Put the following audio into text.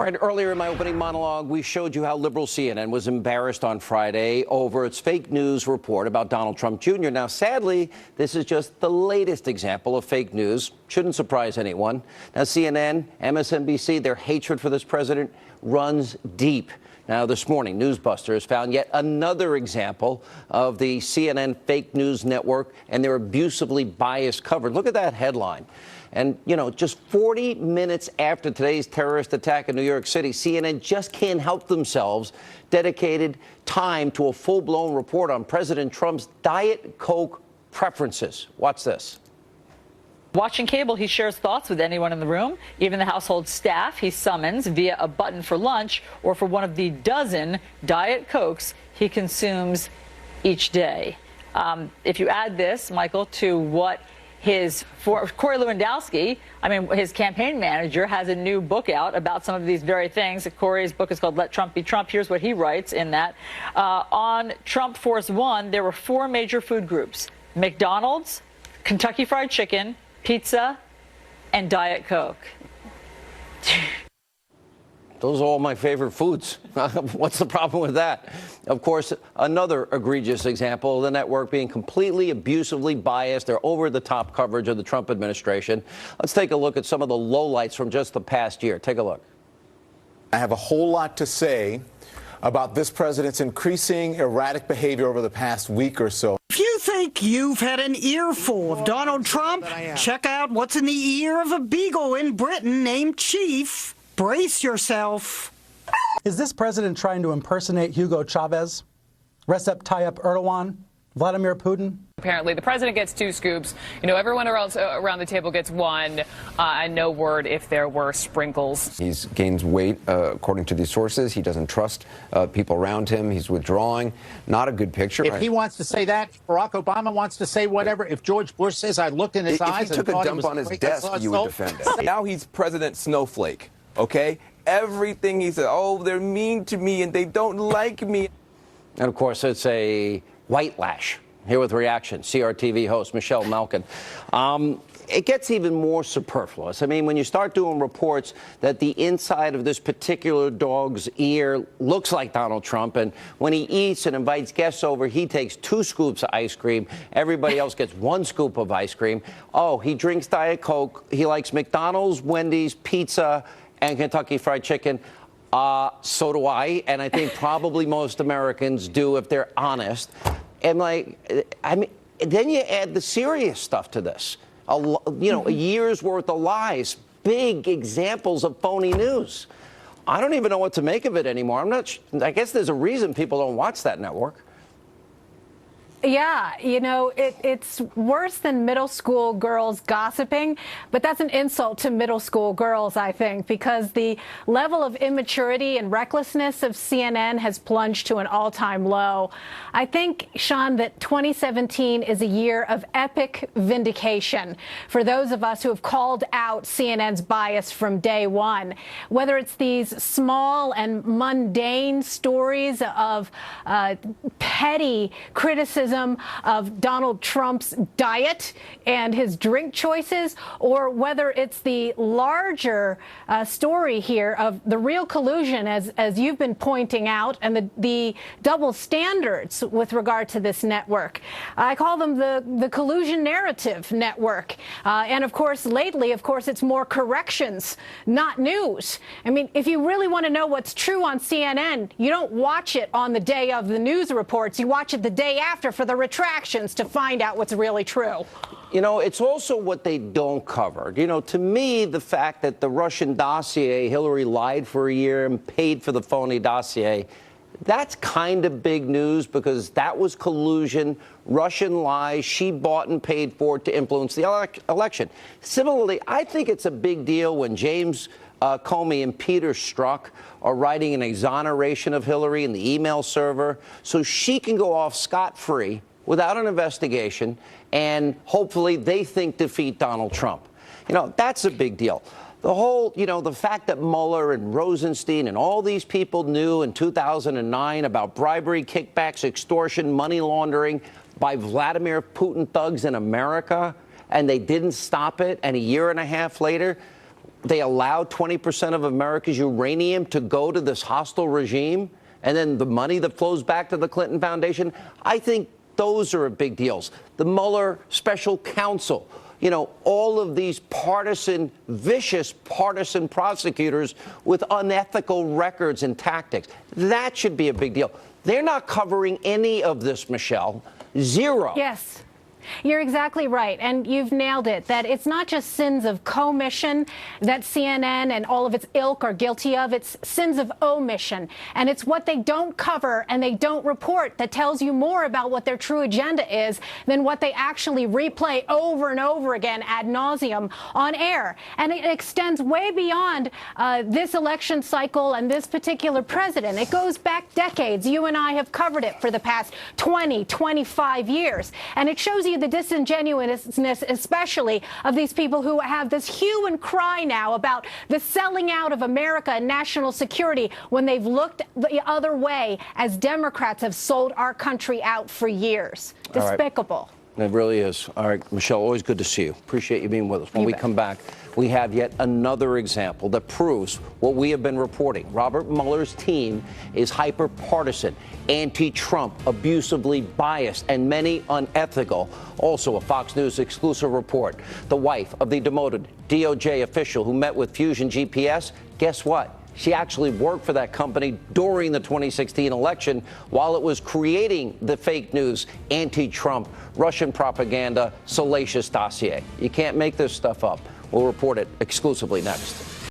All right, earlier in my opening monologue, we showed you how liberal CNN was embarrassed on Friday over its fake news report about Donald Trump Jr. Now, sadly, this is just the latest example of fake news. Shouldn't surprise anyone. Now, CNN, MSNBC, their hatred for this president runs deep. Now, this morning, Newsbusters found yet another example of the CNN fake news network and their abusively biased coverage. Look at that headline. And, you know, just 40 minutes after today's terrorist attack in New York City, CNN just can't help themselves, dedicated time to a full-blown report on President Trump's Diet Coke preferences. Watch this. Watching cable, he shares thoughts with anyone in the room, even the household staff he summons via a button for lunch or for one of the dozen Diet Cokes he consumes each day. If you add this, Michael, to what Corey Lewandowski, his campaign manager, has a new book out about some of these very things. Corey's book is called Let Trump Be Trump. Here's what he writes in that. On Trump Force One, there were 4 major food groups: McDonald's, Kentucky Fried Chicken, pizza, and Diet Coke. Those are all my favorite foods. What's the problem with that? Of course, another egregious example of the network being completely abusively biased. Their over-the-top coverage of the Trump administration. Let's take a look at some of the lowlights from just the past year. Take a look. I have a whole lot to say about this president's increasing erratic behavior over the past week or so. If you think you've had an earful of Donald Trump, check out what's in the ear of a beagle in Britain named Chief. Brace yourself. Is this president trying to impersonate Hugo Chavez, Recep Tayyip Erdogan, Vladimir Putin? Apparently, the president gets 2 scoops. You know, everyone else around the table gets 1, and no word if there were sprinkles. He's gained weight, according to these sources. He doesn't trust people around him. He's withdrawing. Not a good picture. If he wants to say that, Barack Obama wants to say whatever. If George Bush says, I looked in his eyes and thought he took a dump on his desk, you would defend it. Now he's President Snowflake, okay? Everything he said, oh, they're mean to me and they don't like me. And, of course, it's a white lash. Here with reaction, CRTV host Michelle Malkin. It gets even more superfluous. I mean, when you start doing reports that the inside of this particular dog's ear looks like Donald Trump, and when he eats and invites guests over, he takes 2 scoops of ice cream. Everybody else gets 1 scoop of ice cream. Oh, he drinks Diet Coke. He likes McDonald's, Wendy's, pizza, and Kentucky Fried Chicken. So do I, and I think probably most Americans do if they're honest. And then you add the serious stuff to this. A year's worth of lies, big examples of phony news. I don't even know what to make of it anymore. I guess there's a reason people don't watch that network. Yeah, you know, it's worse than middle school girls gossiping, but that's an insult to middle school girls, I think, because the level of immaturity and recklessness of CNN has plunged to an all-time low. I think, Sean, that 2017 is a year of epic vindication for those of us who have called out CNN's bias from day one. Whether it's these small and mundane stories of petty criticism of Donald Trump's diet and his drink choices, or whether it's the larger story here of the real collusion, as you've been pointing out, and the double standards with regard to this network. I call them the collusion narrative network. And of course, lately, it's more corrections, not news. I mean, if you really want to know what's true on CNN, you don't watch it on the day of the news reports. You watch it the day after for the retractions to find out what's really true. You know, it's also what they don't cover. You know, to me, the fact that the Russian dossier, Hillary lied for a year and paid for the phony dossier, that's kind of big news because that was collusion, Russian lies. She bought and paid for it to influence the election. Similarly, I think it's a big deal when James Comey and Peter Strzok are writing an exoneration of Hillary in the email server so she can go off scot-free without an investigation and hopefully they think defeat Donald Trump. You know, that's a big deal. The whole, the fact that Mueller and Rosenstein and all these people knew in 2009 about bribery, kickbacks, extortion, money laundering by Vladimir Putin thugs in America, and they didn't stop it, and a year and a half later, they allowed 20% of America's uranium to go to this hostile regime, and then the money that flows back to the Clinton Foundation, I think those are big deals. The Mueller special counsel, you know, all of these partisan, vicious partisan prosecutors with unethical records and tactics. That should be a big deal. They're not covering any of this, Michelle. Zero. Yes. You're exactly right, and you've nailed it, that it's not just sins of commission that CNN and all of its ilk are guilty of, it's sins of omission, and it's what they don't cover and they don't report that tells you more about what their true agenda is than what they actually replay over and over again ad nauseum on air. And it extends way beyond this election cycle and this particular president. It goes back decades. You and I have covered it for the past 20, 25 years, and it shows you the disingenuousness, especially of these people who have this hue and cry now about the selling out of America and national security when they've looked the other way as Democrats have sold our country out for years. Despicable. It really is. All right, Michelle, always good to see you. Appreciate you being with us. When we come back, we have yet another example that proves what we have been reporting. Robert Mueller's team is hyper-partisan, anti-Trump, abusively biased, and many unethical. Also, a Fox News exclusive report. The wife of the demoted DOJ official who met with Fusion GPS, guess what? She actually worked for that company during the 2016 election while it was creating the fake news, anti-Trump, Russian propaganda, salacious dossier. You can't make this stuff up. We'll report it exclusively next.